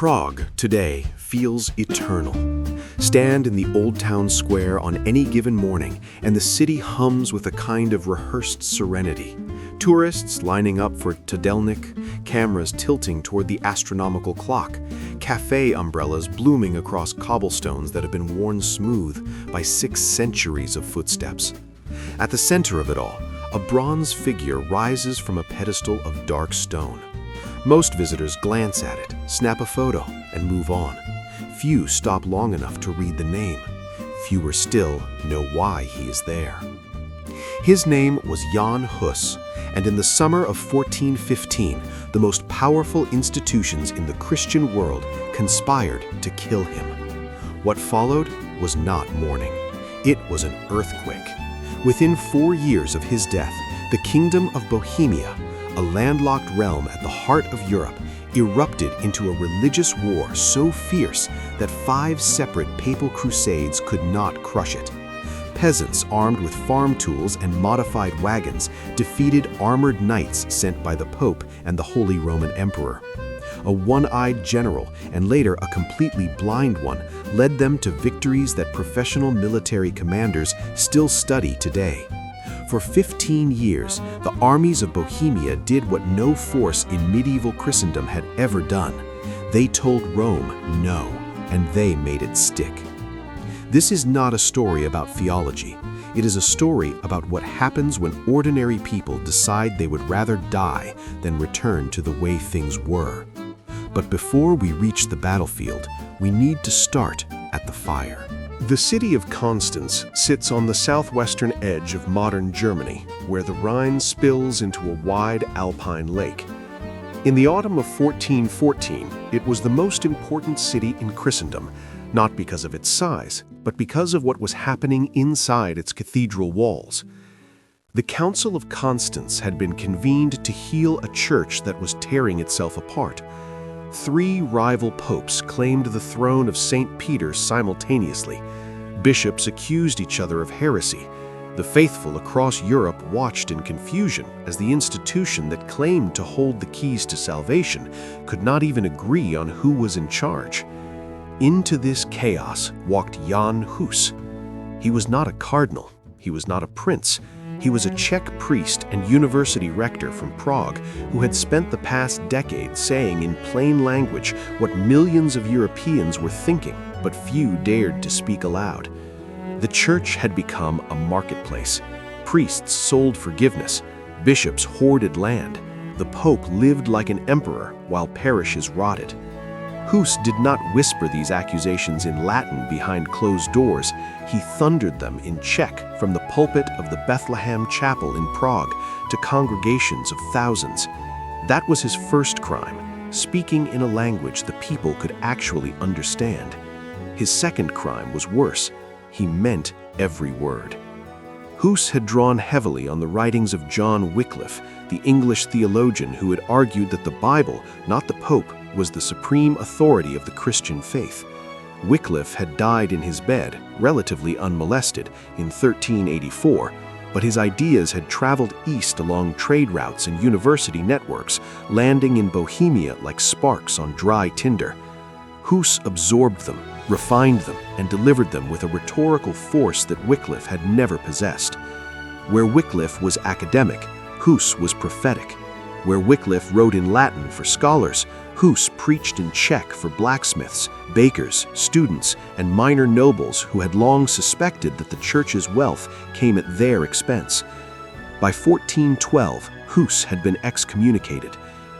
Prague today feels eternal. Stand in the old town square on any given morning, and the city hums with a kind of rehearsed serenity. Tourists lining up for Tadelnik, cameras tilting toward the astronomical clock, cafe umbrellas blooming across cobblestones that have been worn smooth by 6 centuries of footsteps. At the center of it all, a bronze figure rises from a pedestal of dark stone. Most visitors glance at it, snap a photo, and move on. Few stop long enough to read the name. Fewer still know why he is there. His name was Jan Hus, and in the summer of 1415, the most powerful institutions in the Christian world conspired to kill him. What followed was not mourning. It was an earthquake. Within 4 years of his death, the Kingdom of Bohemia, a landlocked realm at the heart of Europe, erupted into a religious war so fierce that 5 separate papal crusades could not crush it. Peasants armed with farm tools and modified wagons defeated armored knights sent by the Pope and the Holy Roman Emperor. A one-eyed general, and later a completely blind one, led them to victories that professional military commanders still study today. For 15 years, the armies of Bohemia did what no force in medieval Christendom had ever done. They told Rome no, and they made it stick. This is not a story about theology. It is a story about what happens when ordinary people decide they would rather die than return to the way things were. But before we reach the battlefield, we need to start at the fire. The city of Constance sits on the southwestern edge of modern Germany, where the Rhine spills into a wide alpine lake. In the autumn of 1414, it was the most important city in Christendom, not because of its size, but because of what was happening inside its cathedral walls. The Council of Constance had been convened to heal a church that was tearing itself apart. 3 rival popes claimed the throne of St. Peter simultaneously. Bishops accused each other of heresy. The faithful across Europe watched in confusion as the institution that claimed to hold the keys to salvation could not even agree on who was in charge. Into this chaos walked Jan Hus. He was not a cardinal. He was not a prince. He was a Czech priest and university rector from Prague who had spent the past decade saying in plain language what millions of Europeans were thinking, but few dared to speak aloud. The church had become a marketplace. Priests sold forgiveness. Bishops hoarded land. The Pope lived like an emperor while parishes rotted. Hus did not whisper these accusations in Latin behind closed doors. He thundered them in Czech from the pulpit of the Bethlehem Chapel in Prague to congregations of thousands. That was his first crime, speaking in a language the people could actually understand. His second crime was worse. He meant every word. Hus had drawn heavily on the writings of John Wycliffe, the English theologian who had argued that the Bible, not the Pope, was the supreme authority of the Christian faith. Wycliffe had died in his bed, relatively unmolested, in 1384, but his ideas had traveled east along trade routes and university networks, landing in Bohemia like sparks on dry tinder. Hus absorbed them, refined them, and delivered them with a rhetorical force that Wycliffe had never possessed. Where Wycliffe was academic, Hus was prophetic. Where Wycliffe wrote in Latin for scholars, Hus preached in Czech for blacksmiths, bakers, students, and minor nobles who had long suspected that the church's wealth came at their expense. By 1412, Hus had been excommunicated.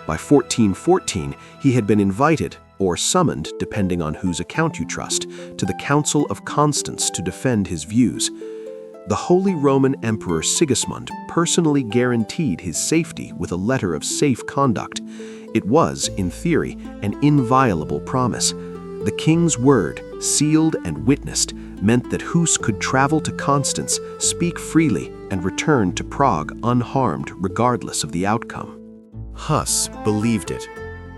By 1414, he had been invited, or summoned, depending on whose account you trust, to the Council of Constance to defend his views. The Holy Roman Emperor Sigismund personally guaranteed his safety with a letter of safe conduct. It was, in theory, an inviolable promise. The king's word, sealed and witnessed, meant that Hus could travel to Constance, speak freely, and return to Prague unharmed regardless of the outcome. Hus believed it.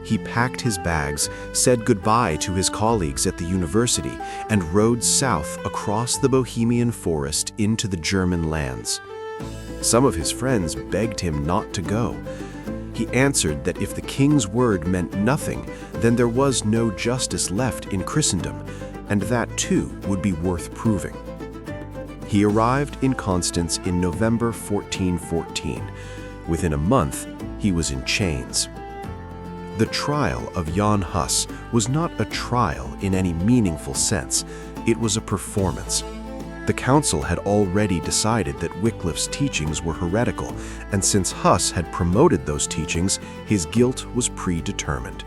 He packed his bags, said goodbye to his colleagues at the university, and rode south across the Bohemian forest into the German lands. Some of his friends begged him not to go. He answered that if the king's word meant nothing, then there was no justice left in Christendom, and that too would be worth proving. He arrived in Constance in November 1414. Within a month, he was in chains. The trial of Jan Hus was not a trial in any meaningful sense. It was a performance. The council had already decided that Wycliffe's teachings were heretical, and since Hus had promoted those teachings, his guilt was predetermined.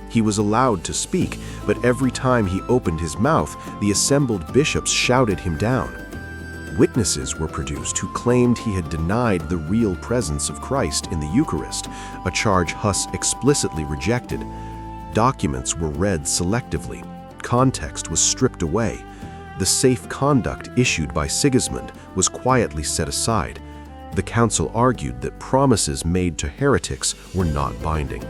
He was allowed to speak, but every time he opened his mouth, the assembled bishops shouted him down. Witnesses were produced who claimed he had denied the real presence of Christ in the Eucharist, a charge Hus explicitly rejected. Documents were read selectively. Context was stripped away. The safe conduct issued by Sigismund was quietly set aside. The council argued that promises made to heretics were not binding.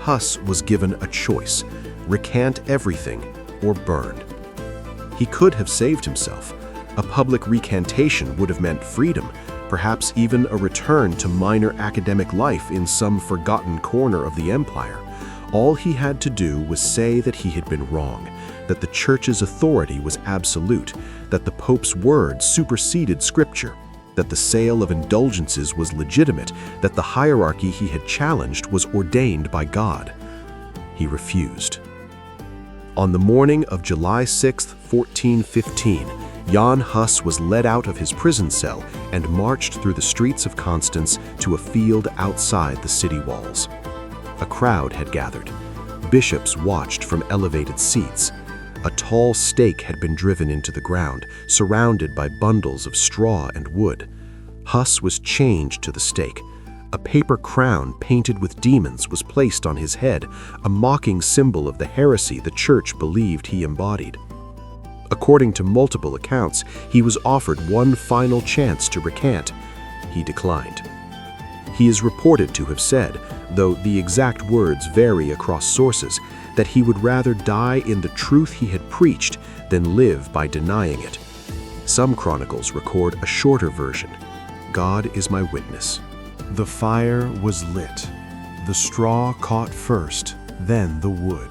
Hus was given a choice: recant everything or burn. He could have saved himself. A public recantation would have meant freedom, perhaps even a return to minor academic life in some forgotten corner of the empire. All he had to do was say that he had been wrong, that the Church's authority was absolute, that the Pope's word superseded Scripture, that the sale of indulgences was legitimate, that the hierarchy he had challenged was ordained by God. He refused. On the morning of July 6, 1415, Jan Hus was led out of his prison cell and marched through the streets of Constance to a field outside the city walls. A crowd had gathered. Bishops watched from elevated seats. A tall stake had been driven into the ground, surrounded by bundles of straw and wood. Hus was chained to the stake. A paper crown painted with demons was placed on his head, a mocking symbol of the heresy the Church believed he embodied. According to multiple accounts, he was offered one final chance to recant. He declined. He is reported to have said, though the exact words vary across sources, that he would rather die in the truth he had preached than live by denying it. Some chronicles record a shorter version: God is my witness. The fire was lit. The straw caught first, then the wood.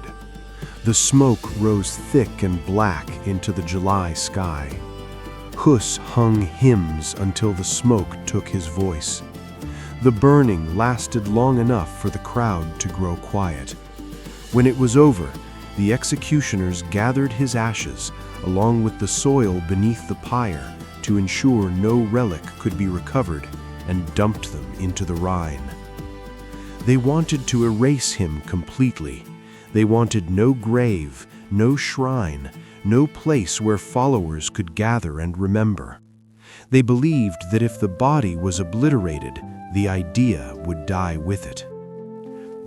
The smoke rose thick and black into the July sky. Hus hung hymns until the smoke took his voice. The burning lasted long enough for the crowd to grow quiet. When it was over, the executioners gathered his ashes along with the soil beneath the pyre to ensure no relic could be recovered, and dumped them into the Rhine. They wanted to erase him completely. They wanted no grave, no shrine, no place where followers could gather and remember. They believed that if the body was obliterated, the idea would die with it.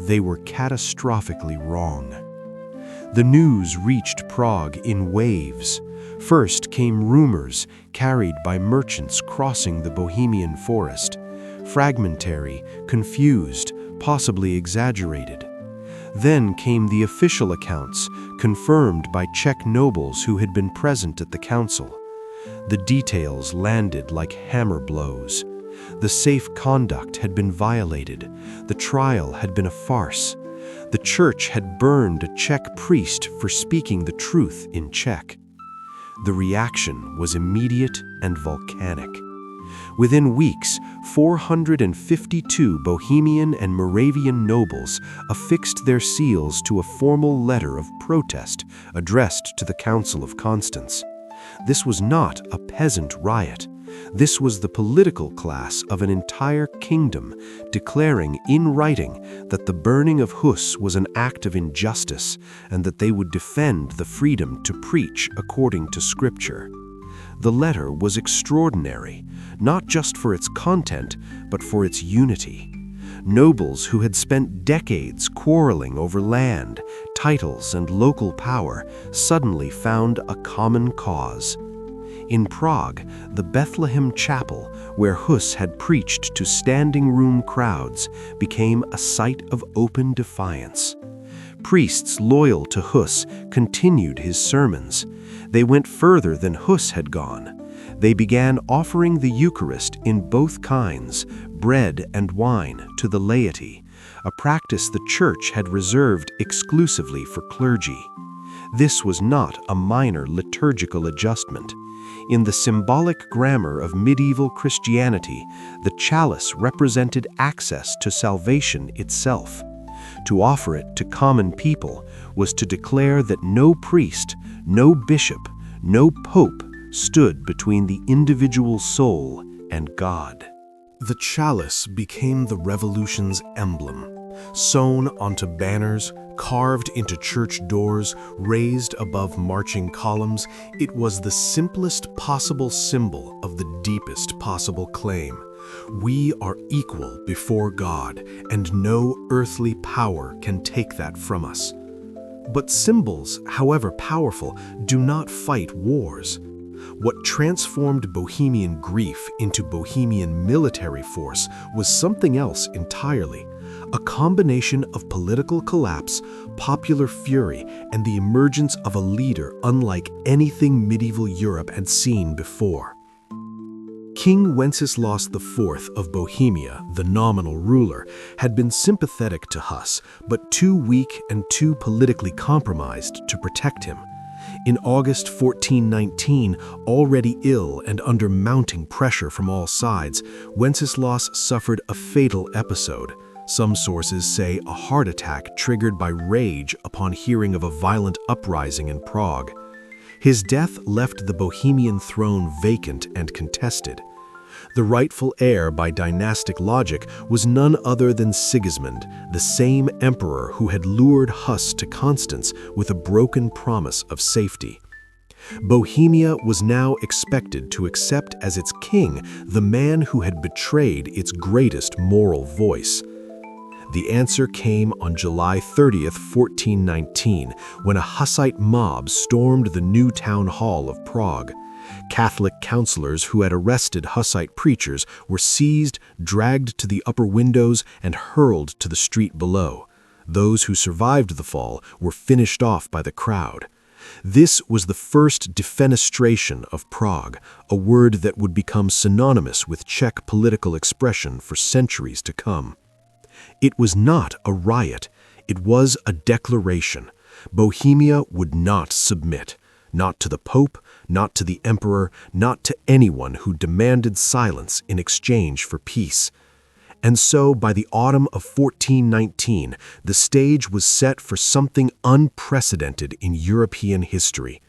They were catastrophically wrong. The news reached Prague in waves. First came rumors carried by merchants crossing the Bohemian forest, fragmentary, confused, possibly exaggerated. Then came the official accounts, confirmed by Czech nobles who had been present at the council. The details landed like hammer blows. The safe conduct had been violated. The trial had been a farce. The Church had burned a Czech priest for speaking the truth in Czech. The reaction was immediate and volcanic. Within weeks, 452 Bohemian and Moravian nobles affixed their seals to a formal letter of protest addressed to the Council of Constance. This was not a peasant riot. This was the political class of an entire kingdom declaring in writing that the burning of Hus was an act of injustice and that they would defend the freedom to preach according to Scripture. The letter was extraordinary, not just for its content, but for its unity. Nobles who had spent decades quarreling over land, titles, and local power suddenly found a common cause. In Prague, the Bethlehem Chapel, where Hus had preached to standing room crowds, became a site of open defiance. Priests loyal to Hus continued his sermons. They went further than Hus had gone. They began offering the Eucharist in both kinds, bread and wine, to the laity, a practice the Church had reserved exclusively for clergy. This was not a minor liturgical adjustment. In the symbolic grammar of medieval Christianity, the chalice represented access to salvation itself. To offer it to common people was to declare that no priest, no bishop, no pope stood between the individual soul and God. The chalice became the revolution's emblem. Sewn onto banners, carved into church doors, raised above marching columns, it was the simplest possible symbol of the deepest possible claim. We are equal before God, and no earthly power can take that from us. But symbols, however powerful, do not fight wars. What transformed Bohemian grief into Bohemian military force was something else entirely. A combination of political collapse, popular fury, and the emergence of a leader unlike anything medieval Europe had seen before. King Wenceslaus IV of Bohemia, the nominal ruler, had been sympathetic to Hus, but too weak and too politically compromised to protect him. In August 1419, already ill and under mounting pressure from all sides, Wenceslaus suffered a fatal episode. Some sources say a heart attack triggered by rage upon hearing of a violent uprising in Prague. His death left the Bohemian throne vacant and contested. The rightful heir by dynastic logic was none other than Sigismund, the same emperor who had lured Hus to Constance with a broken promise of safety. Bohemia was now expected to accept as its king the man who had betrayed its greatest moral voice. The answer came on July 30th, 1419, when a Hussite mob stormed the new town hall of Prague. Catholic councillors who had arrested Hussite preachers were seized, dragged to the upper windows, and hurled to the street below. Those who survived the fall were finished off by the crowd. This was the first defenestration of Prague, a word that would become synonymous with Czech political expression for centuries to come. It was not a riot, it was a declaration. Bohemia would not submit, not to the Pope, not to the Emperor, not to anyone who demanded silence in exchange for peace. And so, by the autumn of 1419, the stage was set for something unprecedented in European history.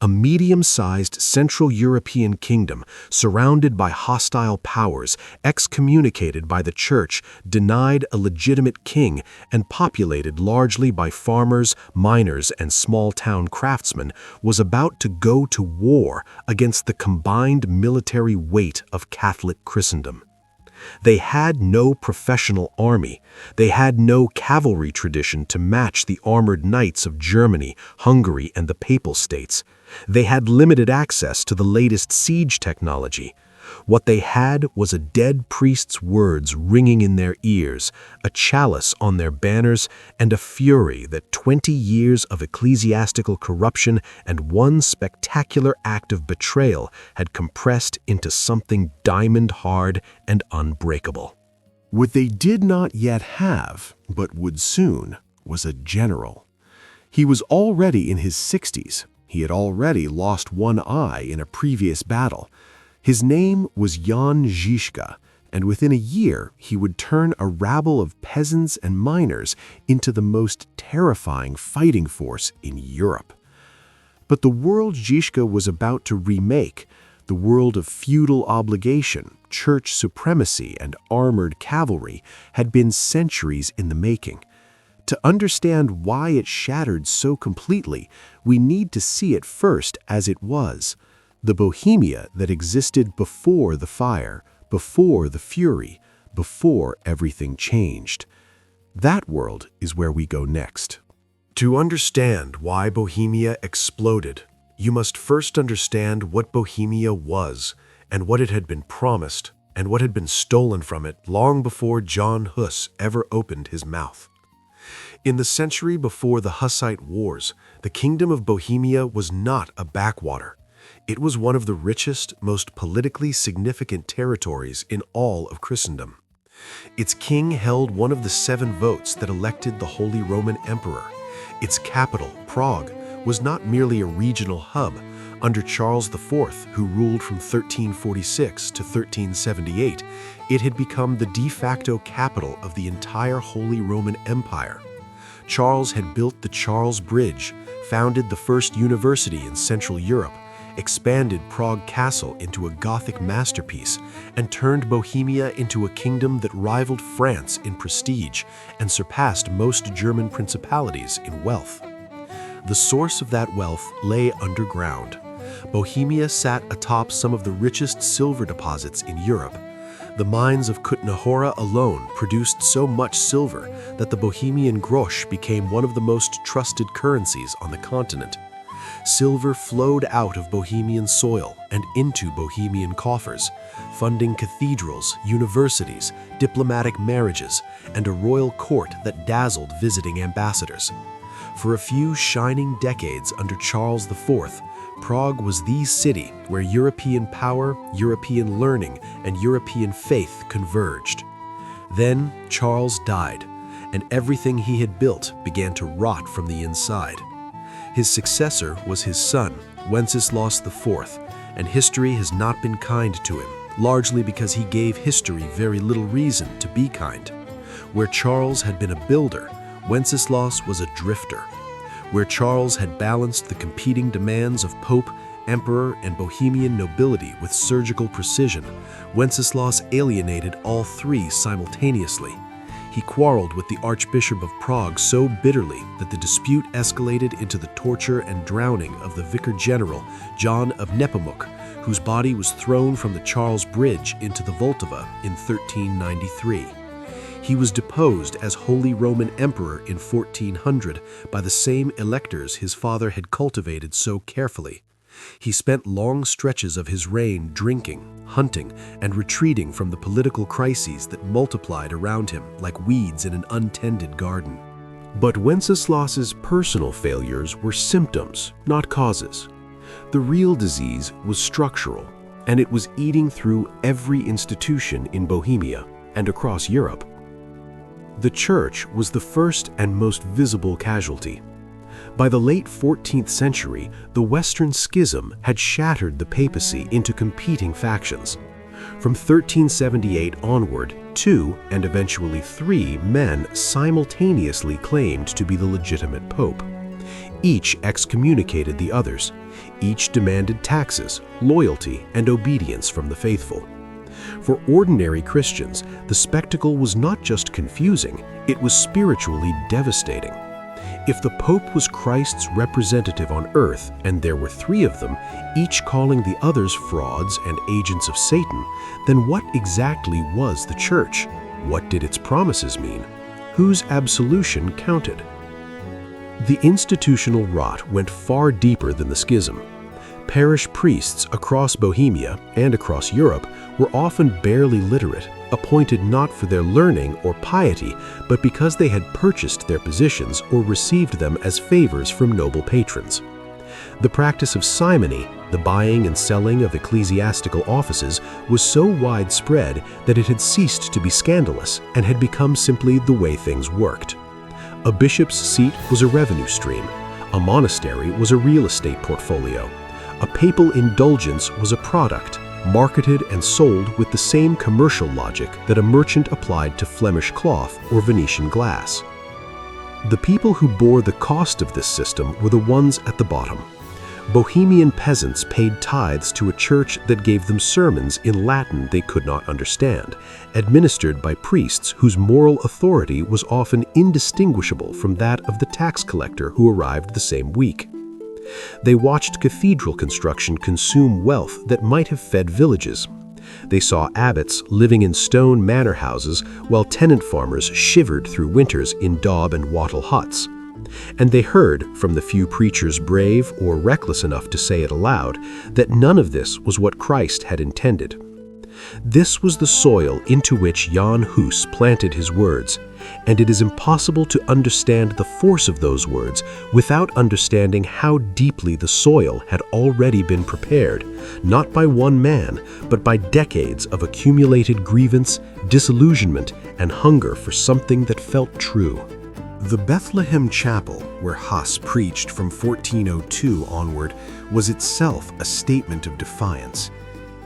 A medium-sized Central European kingdom, surrounded by hostile powers, excommunicated by the Church, denied a legitimate king, and populated largely by farmers, miners, and small-town craftsmen, was about to go to war against the combined military weight of Catholic Christendom. They had no professional army. They had no cavalry tradition to match the armored knights of Germany, Hungary, and the Papal States. They had limited access to the latest siege technology. What they had was a dead priest's words ringing in their ears, a chalice on their banners, and a fury that 20 years of ecclesiastical corruption and one spectacular act of betrayal had compressed into something diamond-hard and unbreakable. What they did not yet have, but would soon, was a general. He was already in his 60s. He had already lost one eye in a previous battle. His name was Jan Hus, and within a year he would turn a rabble of peasants and miners into the most terrifying fighting force in Europe. But the world Hus was about to remake, the world of feudal obligation, church supremacy, and armored cavalry, had been centuries in the making. To understand why it shattered so completely, we need to see it first as it was. The Bohemia that existed before the fire, before the fury, before everything changed. That world is where we go next. To understand why Bohemia exploded, you must first understand what Bohemia was, and what it had been promised, and what had been stolen from it long before Jan Hus ever opened his mouth. In the century before the Hussite Wars, the Kingdom of Bohemia was not a backwater. It was one of the richest, most politically significant territories in all of Christendom. Its king held one of the 7 votes that elected the Holy Roman Emperor. Its capital, Prague, was not merely a regional hub. Under Charles IV, who ruled from 1346 to 1378, it had become the de facto capital of the entire Holy Roman Empire. Charles had built the Charles Bridge, founded the first university in Central Europe, expanded Prague Castle into a Gothic masterpiece, and turned Bohemia into a kingdom that rivaled France in prestige and surpassed most German principalities in wealth. The source of that wealth lay underground. Bohemia sat atop some of the richest silver deposits in Europe. The mines of Kutna Hora alone produced so much silver that the Bohemian grosz became one of the most trusted currencies on the continent. Silver flowed out of Bohemian soil and into Bohemian coffers, funding cathedrals, universities, diplomatic marriages, and a royal court that dazzled visiting ambassadors. For a few shining decades under Charles IV, Prague was the city where European power, European learning, and European faith converged. Then Charles died, and everything he had built began to rot from the inside. His successor was his son, Wenceslaus IV, and history has not been kind to him, largely because he gave history very little reason to be kind. Where Charles had been a builder, Wenceslaus was a drifter. Where Charles had balanced the competing demands of Pope, Emperor, and Bohemian nobility with surgical precision, Wenceslaus alienated all 3 simultaneously. He quarreled with the Archbishop of Prague so bitterly that the dispute escalated into the torture and drowning of the Vicar General, John of Nepomuk, whose body was thrown from the Charles Bridge into the Vltava in 1393. He was deposed as Holy Roman Emperor in 1400 by the same electors his father had cultivated so carefully. He spent long stretches of his reign drinking, hunting, and retreating from the political crises that multiplied around him like weeds in an untended garden. But Wenceslaus's personal failures were symptoms, not causes. The real disease was structural, and it was eating through every institution in Bohemia and across Europe. The church was the first and most visible casualty. By the late 14th century, the Western Schism had shattered the papacy into competing factions. From 1378 onward, 2 and eventually 3 men simultaneously claimed to be the legitimate pope. Each excommunicated the others. Each demanded taxes, loyalty, and obedience from the faithful. For ordinary Christians, the spectacle was not just confusing, it was spiritually devastating. If the Pope was Christ's representative on earth, and there were 3 of them, each calling the others frauds and agents of Satan, then what exactly was the Church? What did its promises mean? Whose absolution counted? The institutional rot went far deeper than the schism. Parish priests across Bohemia and across Europe were often barely literate, appointed not for their learning or piety, but because they had purchased their positions or received them as favors from noble patrons. The practice of simony, the buying and selling of ecclesiastical offices, was so widespread that it had ceased to be scandalous and had become simply the way things worked. A bishop's seat was a revenue stream. A monastery was a real estate portfolio. A papal indulgence was a product, marketed and sold with the same commercial logic that a merchant applied to Flemish cloth or Venetian glass. The people who bore the cost of this system were the ones at the bottom. Bohemian peasants paid tithes to a church that gave them sermons in Latin they could not understand, administered by priests whose moral authority was often indistinguishable from that of the tax collector who arrived the same week. They watched cathedral construction consume wealth that might have fed villages. They saw abbots living in stone manor houses while tenant farmers shivered through winters in daub and wattle huts. And they heard, from the few preachers brave or reckless enough to say it aloud, that none of this was what Christ had intended. This was the soil into which Jan Hus planted his words, and it is impossible to understand the force of those words without understanding how deeply the soil had already been prepared, not by one man, but by decades of accumulated grievance, disillusionment, and hunger for something that felt true. The Bethlehem Chapel, where Hus preached from 1402 onward, was itself a statement of defiance.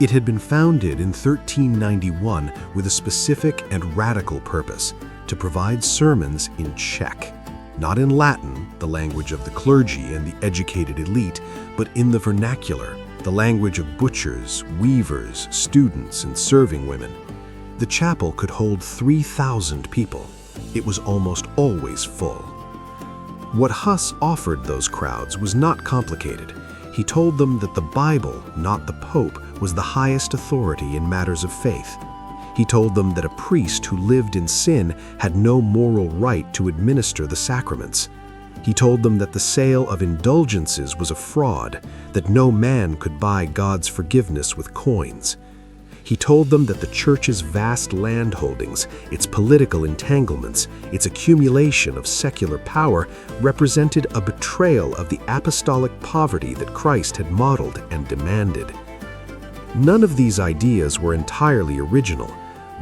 It had been founded in 1391 with a specific and radical purpose: to provide sermons in Czech, not in Latin, the language of the clergy and the educated elite, but in the vernacular, the language of butchers, weavers, students, and serving women. The chapel could hold 3,000 people. It was almost always full. What Hus offered those crowds was not complicated. He told them that the Bible, not the Pope, was the highest authority in matters of faith. He told them that a priest who lived in sin had no moral right to administer the sacraments. He told them that the sale of indulgences was a fraud, that no man could buy God's forgiveness with coins. He told them that the Church's vast land holdings, its political entanglements, its accumulation of secular power represented a betrayal of the apostolic poverty that Christ had modeled and demanded. None of these ideas were entirely original.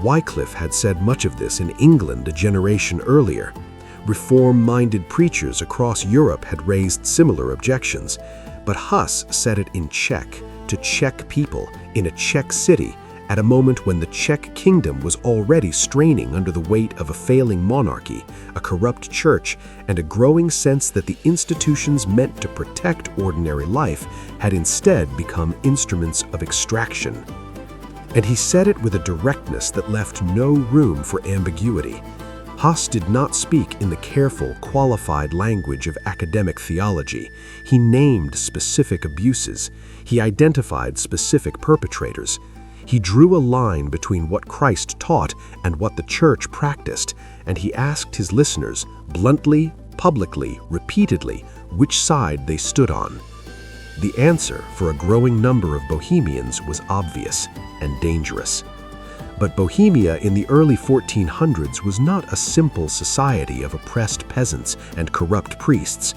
Wycliffe had said much of this in England a generation earlier. Reform-minded preachers across Europe had raised similar objections, but Hus said it in Czech, to Czech people, in a Czech city, at a moment when the Czech kingdom was already straining under the weight of a failing monarchy, a corrupt church, and a growing sense that the institutions meant to protect ordinary life had instead become instruments of extraction. And he said it with a directness that left no room for ambiguity. Hus did not speak in the careful, qualified language of academic theology. He named specific abuses. He identified specific perpetrators. He drew a line between what Christ taught and what the Church practiced, and he asked his listeners, bluntly, publicly, repeatedly, which side they stood on. The answer for a growing number of Bohemians was obvious and dangerous. But Bohemia in the early 1400s was not a simple society of oppressed peasants and corrupt priests.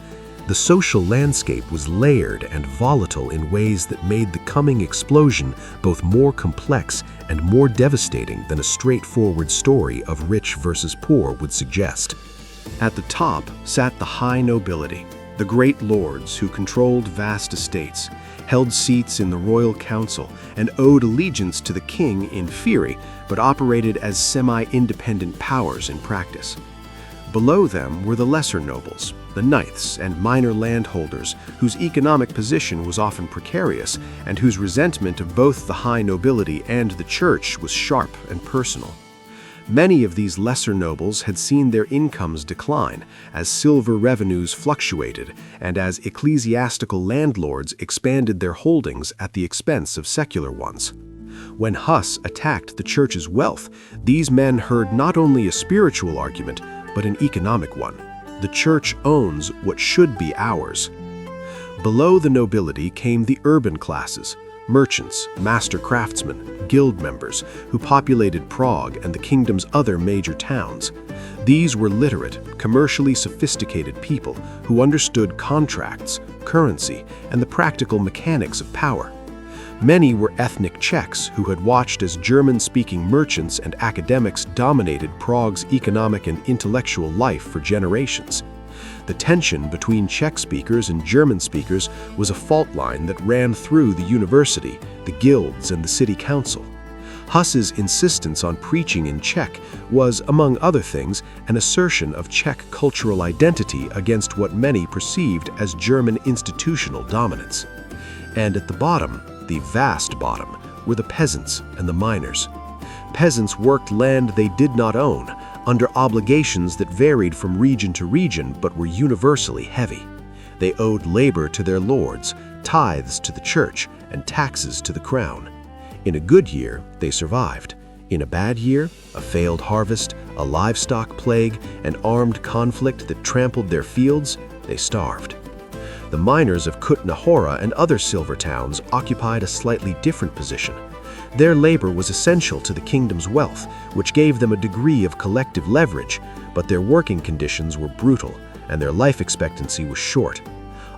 The social landscape was layered and volatile in ways that made the coming explosion both more complex and more devastating than a straightforward story of rich versus poor would suggest. At the top sat the high nobility, the great lords who controlled vast estates, held seats in the royal council, and owed allegiance to the king in theory, but operated as semi-independent powers in practice. Below them were the lesser nobles, the knights and minor landholders, whose economic position was often precarious and whose resentment of both the high nobility and the church was sharp and personal. Many of these lesser nobles had seen their incomes decline as silver revenues fluctuated and as ecclesiastical landlords expanded their holdings at the expense of secular ones. When Hus attacked the church's wealth, these men heard not only a spiritual argument, but an economic one. The church owns what should be ours. Below the nobility came the urban classes, merchants, master craftsmen, guild members, who populated Prague and the kingdom's other major towns. These were literate, commercially sophisticated people who understood contracts, currency, and the practical mechanics of power. Many were ethnic Czechs who had watched as German-speaking merchants and academics dominated Prague's economic and intellectual life for generations. The tension between Czech speakers and German speakers was a fault line that ran through the university, the guilds, and the city council. Hus's insistence on preaching in Czech was, among other things, an assertion of Czech cultural identity against what many perceived as German institutional dominance. And at the bottom, the vast bottom, were the peasants and the miners. Peasants worked land they did not own, under obligations that varied from region to region but were universally heavy. They owed labor to their lords, tithes to the church, and taxes to the crown. In a good year, they survived. In a bad year, a failed harvest, a livestock plague, an armed conflict that trampled their fields, they starved. The miners of Kutna Hora and other silver towns occupied a slightly different position. Their labor was essential to the kingdom's wealth, which gave them a degree of collective leverage, but their working conditions were brutal, and their life expectancy was short.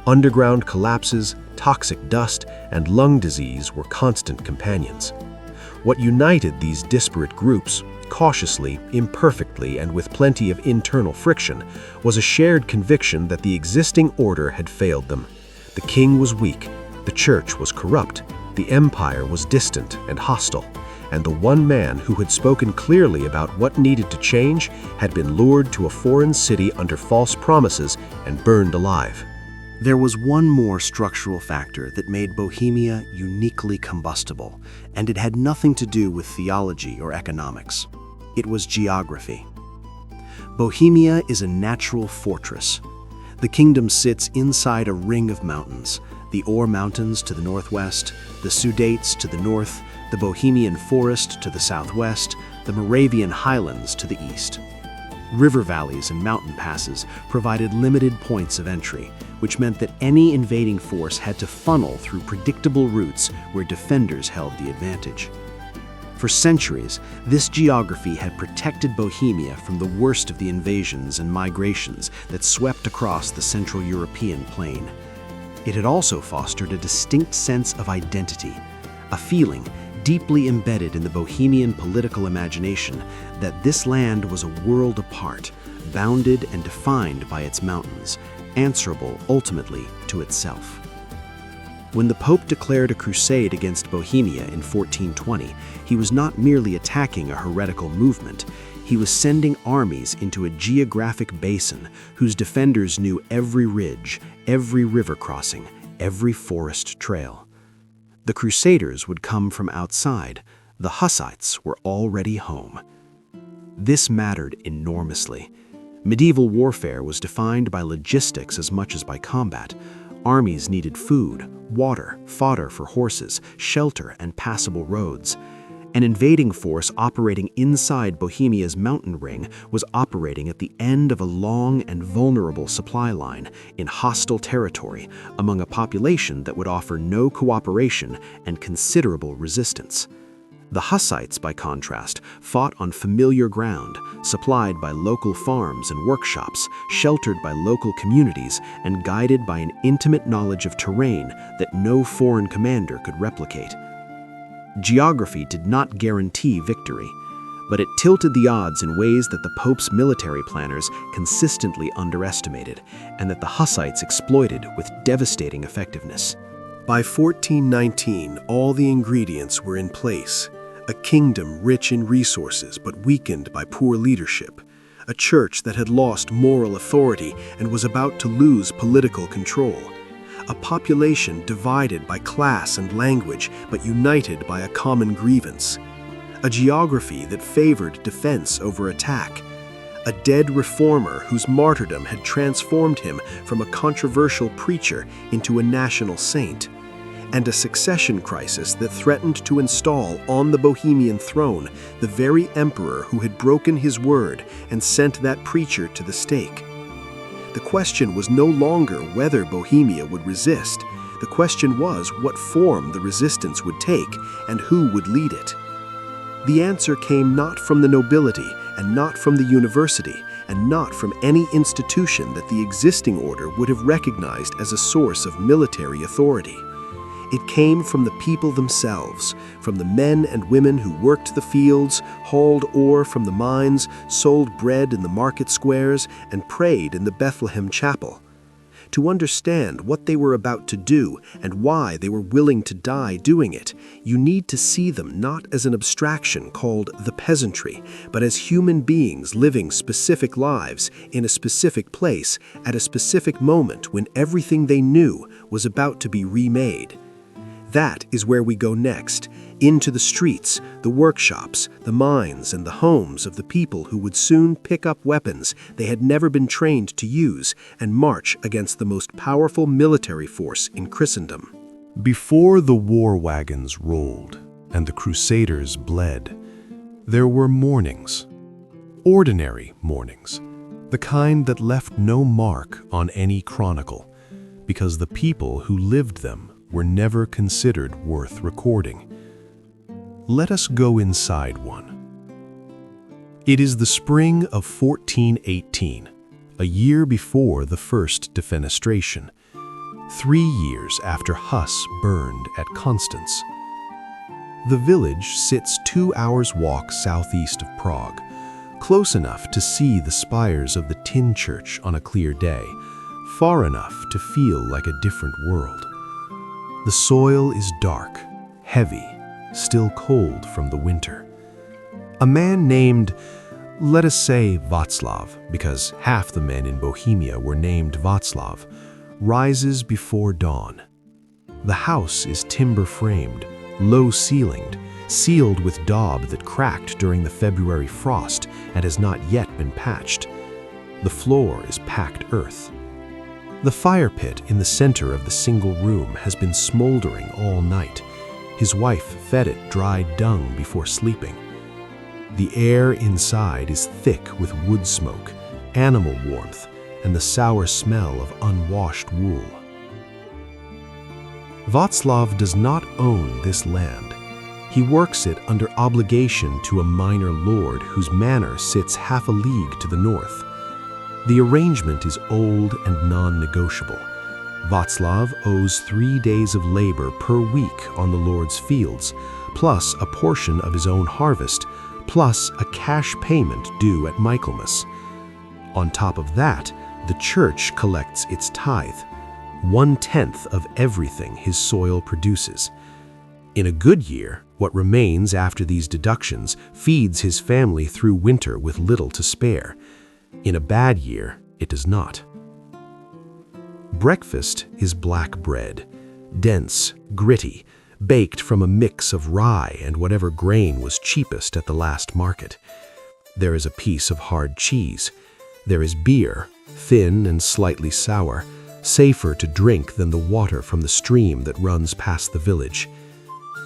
Underground collapses, toxic dust, and lung disease were constant companions. What united these disparate groups, cautiously, imperfectly, and with plenty of internal friction, was a shared conviction that the existing order had failed them. The king was weak, the church was corrupt, the empire was distant and hostile, and the one man who had spoken clearly about what needed to change had been lured to a foreign city under false promises and burned alive. There was one more structural factor that made Bohemia uniquely combustible, and it had nothing to do with theology or economics. It was geography. Bohemia is a natural fortress. The kingdom sits inside a ring of mountains, the Ore Mountains to the northwest, the Sudetes to the north, the Bohemian Forest to the southwest, the Moravian Highlands to the east. River valleys and mountain passes provided limited points of entry, which meant that any invading force had to funnel through predictable routes where defenders held the advantage. For centuries, this geography had protected Bohemia from the worst of the invasions and migrations that swept across the Central European plain. It had also fostered a distinct sense of identity, a feeling deeply embedded in the Bohemian political imagination that this land was a world apart, bounded and defined by its mountains, answerable ultimately to itself. When the Pope declared a crusade against Bohemia in 1420, he was not merely attacking a heretical movement. He was sending armies into a geographic basin whose defenders knew every ridge, every river crossing, every forest trail. The Crusaders would come from outside. The Hussites were already home. This mattered enormously. Medieval warfare was defined by logistics as much as by combat. Armies needed food, water, fodder for horses, shelter, and passable roads. An invading force operating inside Bohemia's mountain ring was operating at the end of a long and vulnerable supply line in hostile territory among a population that would offer no cooperation and considerable resistance. The Hussites, by contrast, fought on familiar ground, supplied by local farms and workshops, sheltered by local communities, and guided by an intimate knowledge of terrain that no foreign commander could replicate. Geography did not guarantee victory, but it tilted the odds in ways that the Pope's military planners consistently underestimated, and that the Hussites exploited with devastating effectiveness. By 1419, all the ingredients were in place. A kingdom rich in resources but weakened by poor leadership. A church that had lost moral authority and was about to lose political control. A population divided by class and language but united by a common grievance. A geography that favored defense over attack. A dead reformer whose martyrdom had transformed him from a controversial preacher into a national saint. And a succession crisis that threatened to install on the Bohemian throne the very emperor who had broken his word and sent that preacher to the stake. The question was no longer whether Bohemia would resist. The question was what form the resistance would take and who would lead it. The answer came not from the nobility and not from the university and not from any institution that the existing order would have recognized as a source of military authority. It came from the people themselves, from the men and women who worked the fields, hauled ore from the mines, sold bread in the market squares, and prayed in the Bethlehem chapel. To understand what they were about to do and why they were willing to die doing it, you need to see them not as an abstraction called the peasantry, but as human beings living specific lives in a specific place at a specific moment when everything they knew was about to be remade. That is where we go next, into the streets, the workshops, the mines, and the homes of the people who would soon pick up weapons they had never been trained to use and march against the most powerful military force in Christendom. Before the war wagons rolled and the crusaders bled, there were mornings. Ordinary mornings, the kind that left no mark on any chronicle, because the people who lived them were never considered worth recording. Let us go inside one. It is the spring of 1418, a year before the first defenestration, 3 years after Hus burned at Constance. The village sits 2 hours' walk southeast of Prague, close enough to see the spires of the tin church on a clear day, far enough to feel like a different world. The soil is dark, heavy, still cold from the winter. A man named, let us say Václav, because half the men in Bohemia were named Václav, rises before dawn. The house is timber-framed, low-ceilinged, sealed with daub that cracked during the February frost and has not yet been patched. The floor is packed earth. The fire pit in the center of the single room has been smoldering all night. His wife fed it dried dung before sleeping. The air inside is thick with wood smoke, animal warmth, and the sour smell of unwashed wool. Václav does not own this land. He works it under obligation to a minor lord whose manor sits half a league to the north. The arrangement is old and non-negotiable. Václav owes 3 days of labor per week on the lord's fields, plus a portion of his own harvest, plus a cash payment due at Michaelmas. On top of that, the church collects its tithe, 1/10 of everything his soil produces. In a good year, what remains after these deductions feeds his family through winter with little to spare. In a bad year, it does not. Breakfast is black bread, dense, gritty, baked from a mix of rye and whatever grain was cheapest at the last market. There is a piece of hard cheese. There is beer, thin and slightly sour, safer to drink than the water from the stream that runs past the village.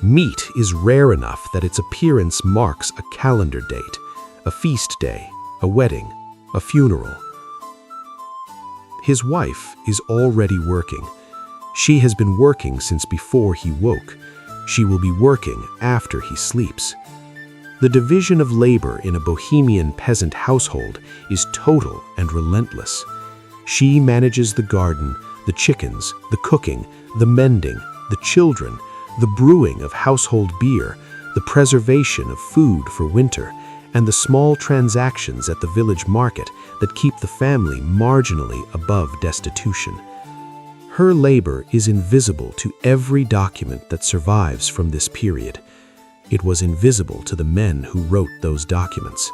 Meat is rare enough that its appearance marks a calendar date, a feast day, a wedding, a funeral. His wife is already working. She has been working since before he woke. She will be working after he sleeps. The division of labor in a Bohemian peasant household is total and relentless. She manages the garden, the chickens, the cooking, the mending, the children, the brewing of household beer, the preservation of food for winter, and the small transactions at the village market that keep the family marginally above destitution. Her labor is invisible to every document that survives from this period. It was invisible to the men who wrote those documents.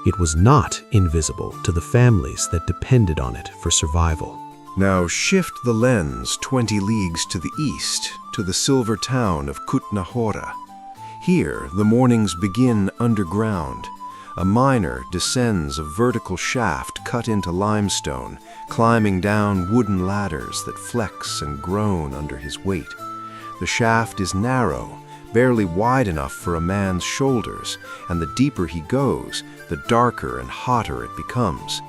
It was not invisible to the families that depended on it for survival. Now shift the lens 20 leagues to the east, to the silver town of Kutna Hora. Here, the mornings begin underground. A miner descends a vertical shaft cut into limestone, climbing down wooden ladders that flex and groan under his weight. The shaft is narrow, barely wide enough for a man's shoulders, and the deeper he goes, the darker and hotter it becomes.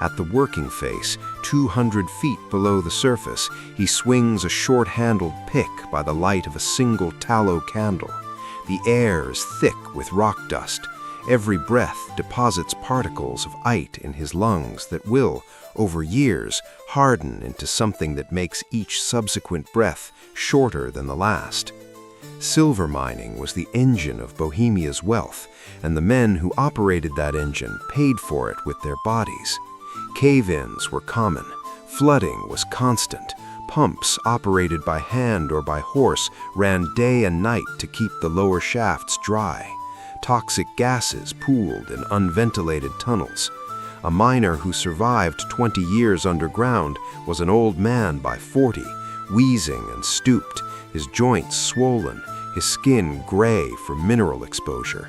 At the working face, 200 feet below the surface, he swings a short-handled pick by the light of a single tallow candle. The air is thick with rock dust. Every breath deposits particles of ice in his lungs that will, over years, harden into something that makes each subsequent breath shorter than the last. Silver mining was the engine of Bohemia's wealth, and the men who operated that engine paid for it with their bodies. Cave-ins were common. Flooding was constant. Pumps operated by hand or by horse ran day and night to keep the lower shafts dry. Toxic gases pooled in unventilated tunnels. A miner who survived 20 years underground was an old man by 40, wheezing and stooped, his joints swollen, his skin gray for mineral exposure.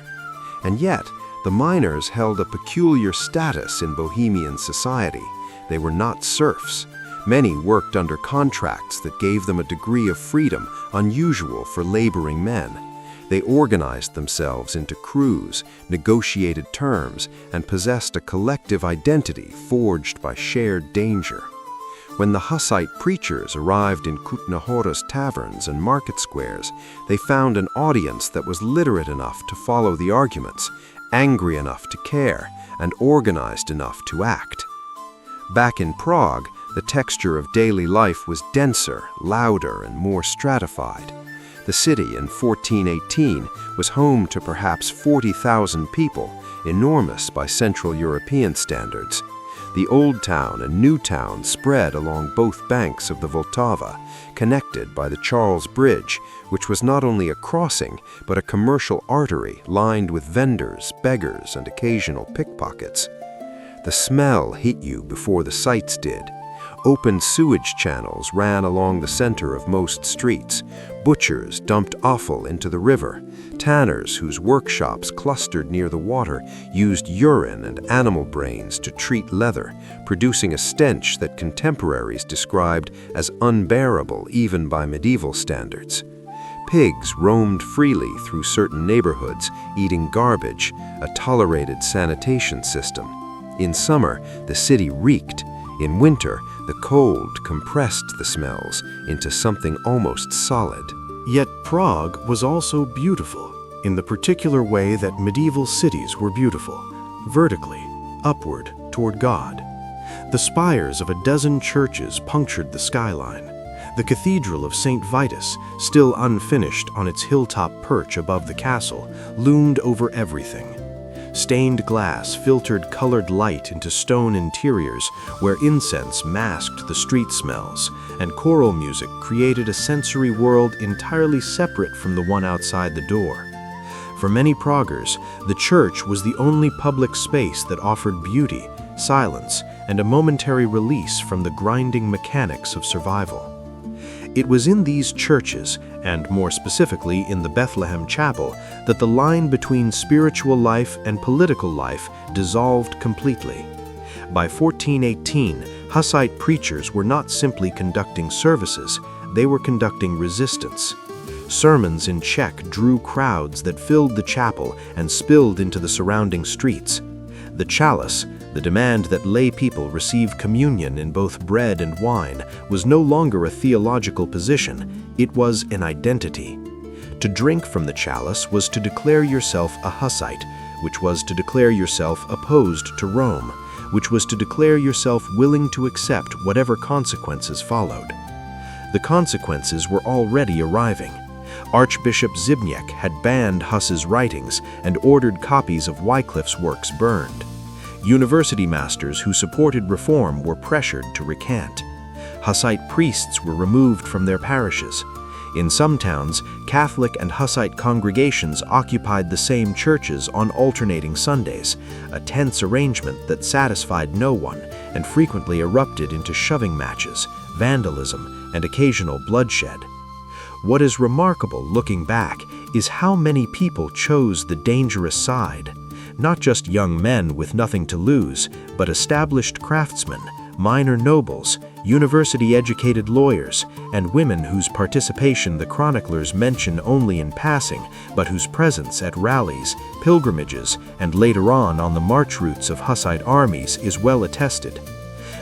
And yet, the miners held a peculiar status in Bohemian society. They were not serfs. Many worked under contracts that gave them a degree of freedom unusual for laboring men. They organized themselves into crews, negotiated terms, and possessed a collective identity forged by shared danger. When the Hussite preachers arrived in Kutnahora's taverns and market squares, they found an audience that was literate enough to follow the arguments, angry enough to care, and organized enough to act. Back in Prague, the texture of daily life was denser, louder, and more stratified. The city in 1418 was home to perhaps 40,000 people, enormous by Central European standards. The Old Town and New Town spread along both banks of the Vltava, connected by the Charles Bridge, which was not only a crossing, but a commercial artery lined with vendors, beggars, and occasional pickpockets. The smell hit you before the sights did. Open sewage channels ran along the center of most streets. Butchers dumped offal into the river. Tanners, whose workshops clustered near the water, used urine and animal brains to treat leather, producing a stench that contemporaries described as unbearable even by medieval standards. Pigs roamed freely through certain neighborhoods, eating garbage, a tolerated sanitation system. In summer, the city reeked. In winter, the cold compressed the smells into something almost solid. Yet Prague was also beautiful, in the particular way that medieval cities were beautiful, vertically, upward, toward God. The spires of a dozen churches punctured the skyline. The cathedral of St. Vitus, still unfinished on its hilltop perch above the castle, loomed over everything. Stained glass filtered colored light into stone interiors where incense masked the street smells, and choral music created a sensory world entirely separate from the one outside the door. For many Praguers, the church was the only public space that offered beauty, silence, and a momentary release from the grinding mechanics of survival. It was in these churches, and more specifically in the Bethlehem Chapel, that the line between spiritual life and political life dissolved completely. By 1418, Hussite preachers were not simply conducting services, they were conducting resistance. Sermons in Czech drew crowds that filled the chapel and spilled into the surrounding streets. The chalice, the demand that lay people receive communion in both bread and wine, was no longer a theological position, it was an identity. To drink from the chalice was to declare yourself a Hussite, which was to declare yourself opposed to Rome, which was to declare yourself willing to accept whatever consequences followed. The consequences were already arriving. Archbishop Zbigniew had banned Hus's writings and ordered copies of Wycliffe's works burned. University masters who supported reform were pressured to recant. Hussite priests were removed from their parishes. In some towns, Catholic and Hussite congregations occupied the same churches on alternating Sundays, a tense arrangement that satisfied no one and frequently erupted into shoving matches, vandalism, and occasional bloodshed. What is remarkable looking back is how many people chose the dangerous side. Not just young men with nothing to lose, but established craftsmen, minor nobles, university-educated lawyers, and women whose participation the chroniclers mention only in passing, but whose presence at rallies, pilgrimages, and later on the march routes of Hussite armies is well attested.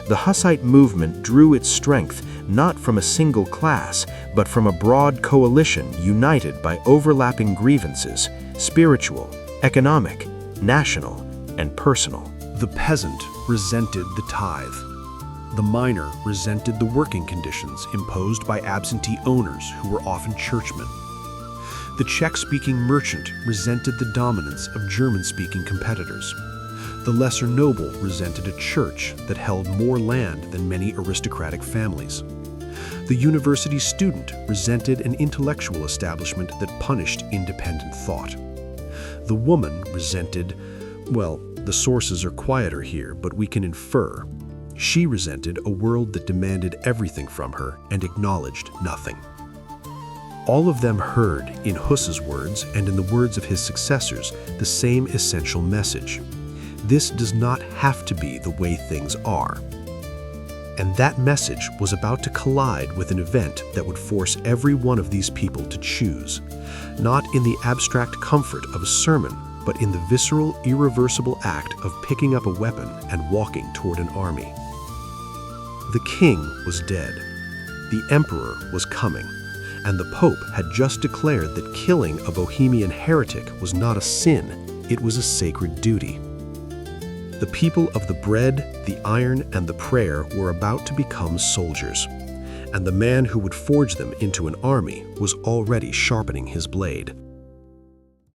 The Hussite movement drew its strength not from a single class, but from a broad coalition united by overlapping grievances, spiritual, economic, national, and personal. The peasant resented the tithe. The miner resented the working conditions imposed by absentee owners who were often churchmen. The Czech-speaking merchant resented the dominance of German-speaking competitors. The lesser noble resented a church that held more land than many aristocratic families. The university student resented an intellectual establishment that punished independent thought. The woman resented, well, the sources are quieter here, but we can infer. She resented a world that demanded everything from her and acknowledged nothing. All of them heard, in Hus's words and in the words of his successors, the same essential message. This does not have to be the way things are. And that message was about to collide with an event that would force every one of these people to choose, not in the abstract comfort of a sermon, but in the visceral, irreversible act of picking up a weapon and walking toward an army. The king was dead. The emperor was coming, and the Pope had just declared that killing a Bohemian heretic was not a sin, it was a sacred duty. The people of the bread, the iron, and the prayer were about to become soldiers, and the man who would forge them into an army was already sharpening his blade.